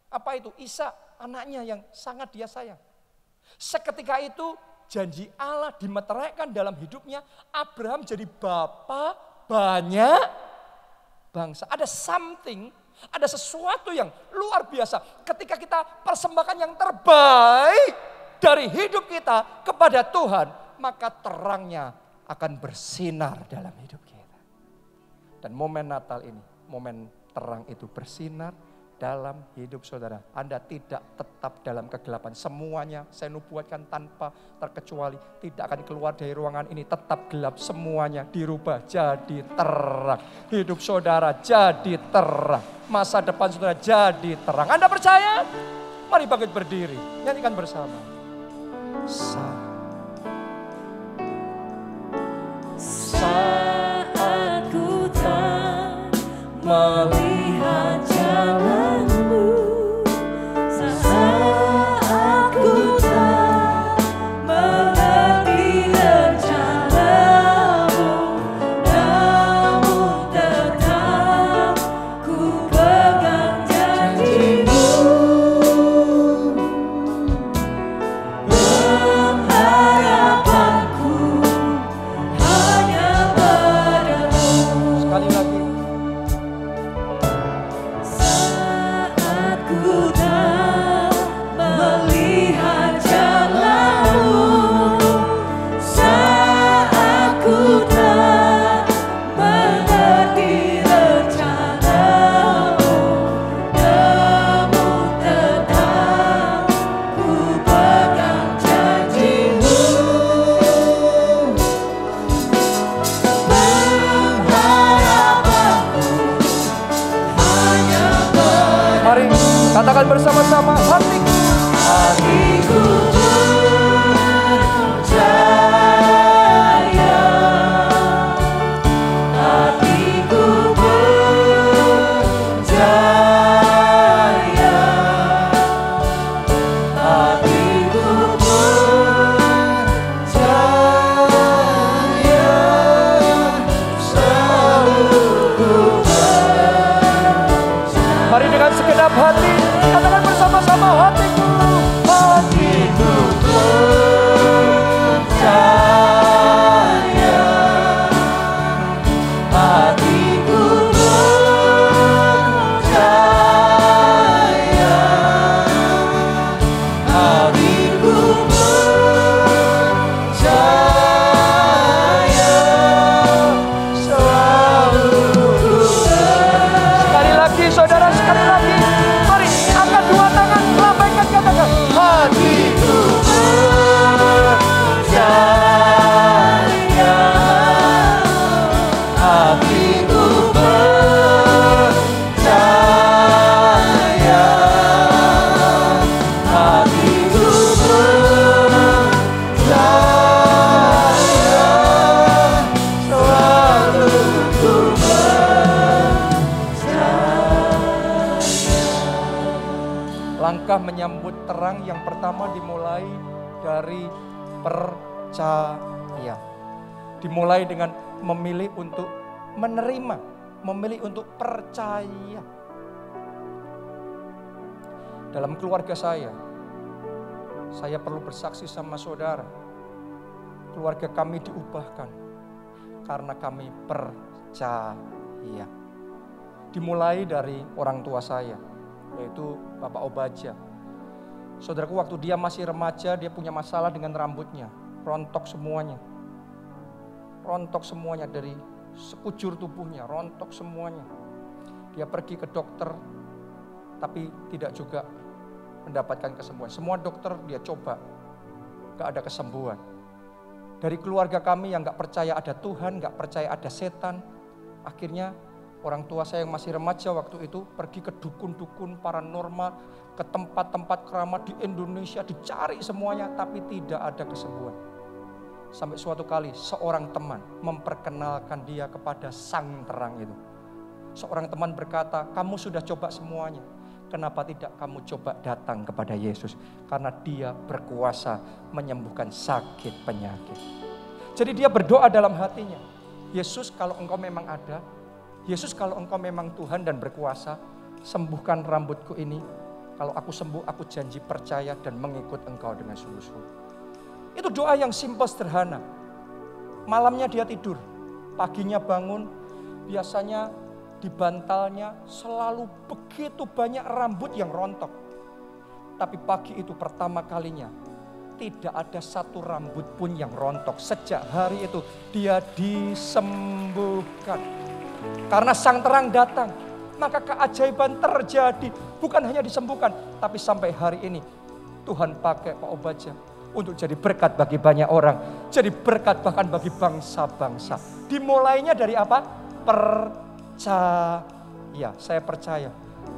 Apa itu? Ishak, anaknya yang sangat dia sayang. Seketika itu janji Allah dimeteraikan dalam hidupnya. Abraham jadi bapa banyak bangsa. Ada something, ada sesuatu yang luar biasa. Ketika kita persembahkan yang terbaik dari hidup kita kepada Tuhan, maka terangnya akan bersinar dalam hidup kita. Dan momen Natal ini, momen terang itu bersinar dalam hidup saudara. Anda tidak tetap dalam kegelapan. Semuanya saya nubuatkan tanpa terkecuali tidak akan keluar dari ruangan ini. Tetap gelap, semuanya dirubah jadi terang. Hidup saudara jadi terang. Masa depan saudara jadi terang. Anda percaya? Mari bangkit berdiri. Nyanyikan bersama. Saat ku tak melihat jalanmu, saat ku tak mengerti rencanamu, namun tetap ku pegang janjimu. Pengharapanku hanya padamu. Sekali lagi. Katakan bersama-sama, hatiku, hatiku percaya, hatiku percaya, hatiku percaya, selalu ku percaya. Mari dengan segenap hati katakan bersama-sama, hatiku, hatiku percaya, hatiku percaya, hatiku percaya, selalu ku percaya. Sekali lagi saudara, sekali lagi. Mari angkat dua tangan, lambaikan, katakan hatiku percaya, hatiku percaya, hatiku percaya, selalu ku langkah menyambut terang yang pertama dimulai dari percaya. Dimulai dengan memilih untuk menerima, memilih untuk percaya. Dalam keluarga saya perlu bersaksi sama saudara. Keluarga kami diubahkan karena kami percaya. Dimulai dari orang tua saya, yaitu Bapak Obaja. Saudaraku, waktu dia masih remaja, dia punya masalah dengan rambutnya. Rontok semuanya. Rontok semuanya dari sekujur tubuhnya, rontok semuanya. Dia pergi ke dokter, tapi tidak juga mendapatkan kesembuhan. Semua dokter dia coba, gak ada kesembuhan. Dari keluarga kami yang gak percaya ada Tuhan, gak percaya ada setan, akhirnya orang tua saya yang masih remaja waktu itu pergi ke dukun-dukun paranormal, ke tempat-tempat keramat di Indonesia, dicari semuanya, tapi tidak ada kesembuhan. Sampai suatu kali seorang teman memperkenalkan dia kepada sang terang itu. Seorang teman berkata, kamu sudah coba semuanya, Kenapa tidak kamu coba datang kepada Yesus? Karena dia berkuasa menyembuhkan sakit penyakit. Jadi dia berdoa dalam hatinya. Yesus, kalau engkau memang ada, Yesus, kalau engkau memang Tuhan dan berkuasa, sembuhkan rambutku ini. Kalau aku sembuh, aku janji percaya dan mengikut engkau dengan sungguh-sungguh. Itu doa yang simpel sederhana. Malamnya dia tidur, paginya bangun, biasanya di bantalnya selalu begitu banyak rambut yang rontok. Tapi pagi itu pertama kalinya tidak ada satu rambut pun yang rontok. Sejak hari itu dia disembuhkan. Karena sang terang datang, maka keajaiban terjadi. Bukan hanya disembuhkan, tapi sampai hari ini Tuhan pakai Pak Obadja untuk jadi berkat bagi banyak orang. Jadi berkat bahkan bagi bangsa-bangsa. Dimulainya dari apa? Percaya. Saya percaya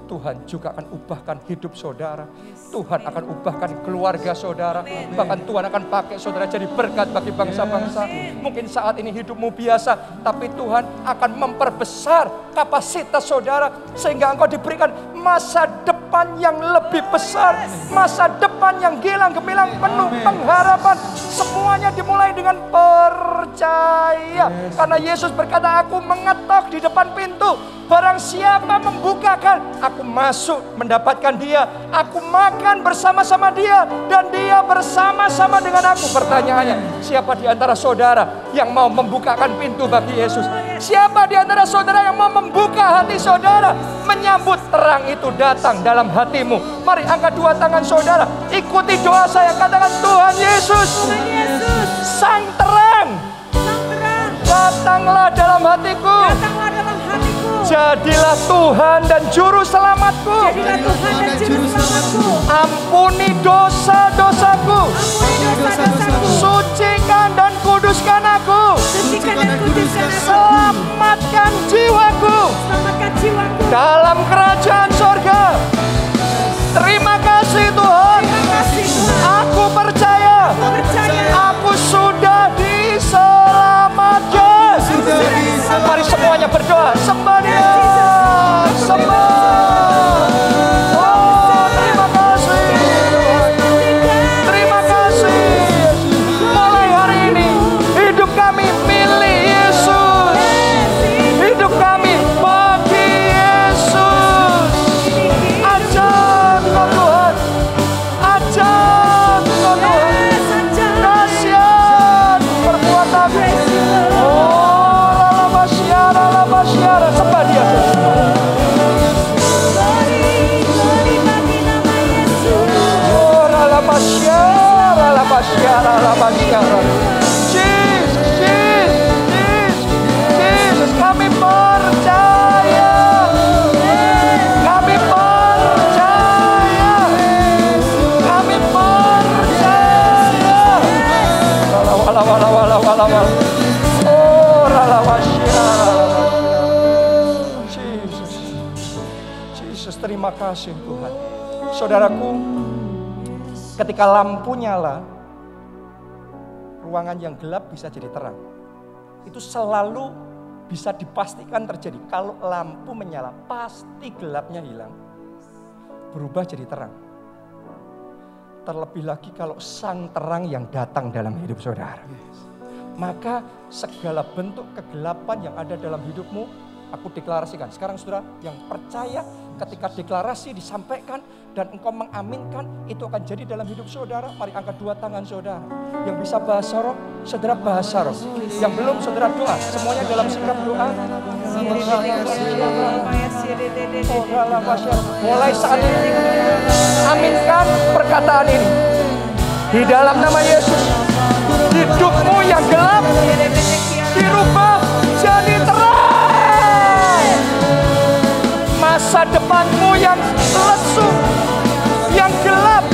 Tuhan juga akan ubahkan hidup saudara. Tuhan akan ubahkan keluarga saudara. Bahkan Tuhan akan pakai saudara jadi berkat bagi bangsa-bangsa. Mungkin saat ini hidupmu biasa, tapi Tuhan akan memperbesar kapasitas saudara. Sehingga engkau diberikan masa depan yang lebih besar. Masa depan yang gilang gemilang penuh pengharapan. Semuanya dimulai dengan percaya. Karena Yesus berkata, aku mengetok di depan pintu. Barang siapa membukakan, aku masuk mendapatkan dia. Aku makan bersama-sama dia. Dan dia bersama-sama dengan aku. Pertanyaannya, siapa di antara saudara yang mau membukakan pintu bagi Yesus? Siapa di antara saudara yang mau membuka hati saudara? Menyambut terang itu datang dalam hatimu. Mari angkat dua tangan saudara. Ikuti doa saya, katakan, Tuhan Yesus, Sang terang, datanglah dalam hatiku. Jadilah Tuhan dan Juru Selamatku. Ampuni dosa-dosaku. Sucikan dan kuduskan aku. Selamatkan jiwaku dalam kerajaan sorga. Terima kasih Tuhan. Aku percaya. Aku sudah diselamatkan. Mari semuanya berdoa. Sembah dia. Sembah. Oh, terima kasih. Terima kasih. Mulai hari ini hidup kami milik Yesus. Hidup kami bagi Yesus. Ajak kau Tuhan. Ajak kau Tuhan. Dahsyat perbuatanmu. Masyara sembah dia. Oh, la masyara. Jesus, kami percaya. Kami percaya. Kami percaya. Wala. Oh, la masyara. Terima kasih Tuhan. Saudaraku, ketika lampu nyala, ruangan yang gelap bisa jadi terang. Itu selalu bisa dipastikan terjadi. Kalau lampu menyala, pasti gelapnya hilang. Berubah jadi terang. Terlebih lagi kalau sang terang yang datang dalam hidup saudara. Maka segala bentuk kegelapan yang ada dalam hidupmu, aku deklarasikan. Sekarang saudara yang percaya, ketika deklarasi disampaikan dan engkau mengaminkan, itu akan jadi dalam hidup saudara. Mari angkat dua tangan saudara. Yang bisa bahasa roh, saudara bahasa roh. Yang belum, saudara doa. Semuanya dalam sikap doa. Mulai saat ini, aminkan perkataan ini. Di dalam nama Yesus, hidupmu yang gelap dirubah jadi terang. Masa depanmu yang lesu, yang gelap,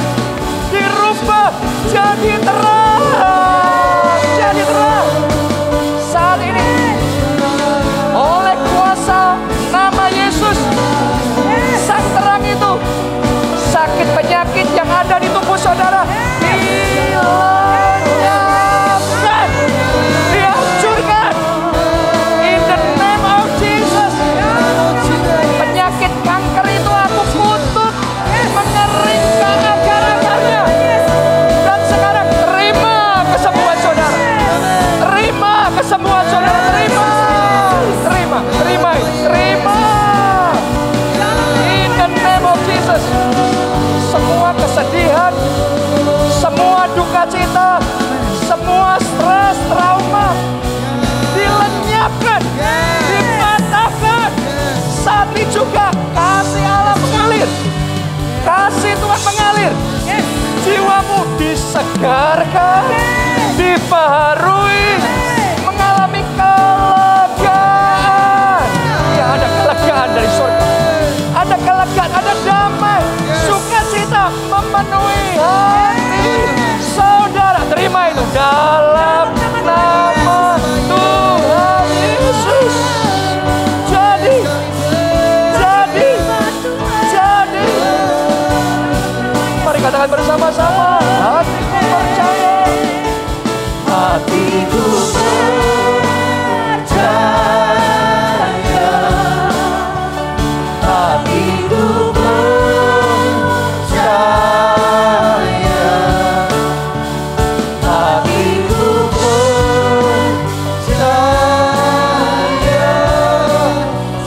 dirubah jadi terang. Jadi terang. Saat ini, oleh kuasa nama Yesus, sang terang itu, sakit penyakit yang ada di tubuh saudara dilenyapkan, dihancurkan. In the name of Jesus. Penyakit kanker itu disegarkan, dibaharui, mengalami kelegaan. Ya, ada kelegaan dari surga. Ada kelegaan, ada damai, sukacita memenuhi hati saudara. Terima itu dalam nama Tuhan Yesus. Jadi. Mari katakan bersama-sama. Hatiku percaya. Hatiku percaya. Hatiku percaya. Hatiku percaya.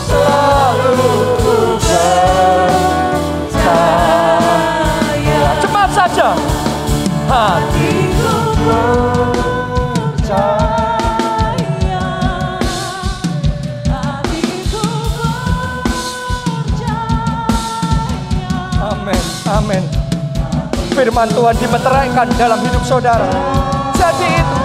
Selalu ku percaya. Cepat saja. Hatiku percaya. Hatiku percaya. Amin, amin. Firman Tuhan dimeteraikan dalam hidup saudara. Jadi itu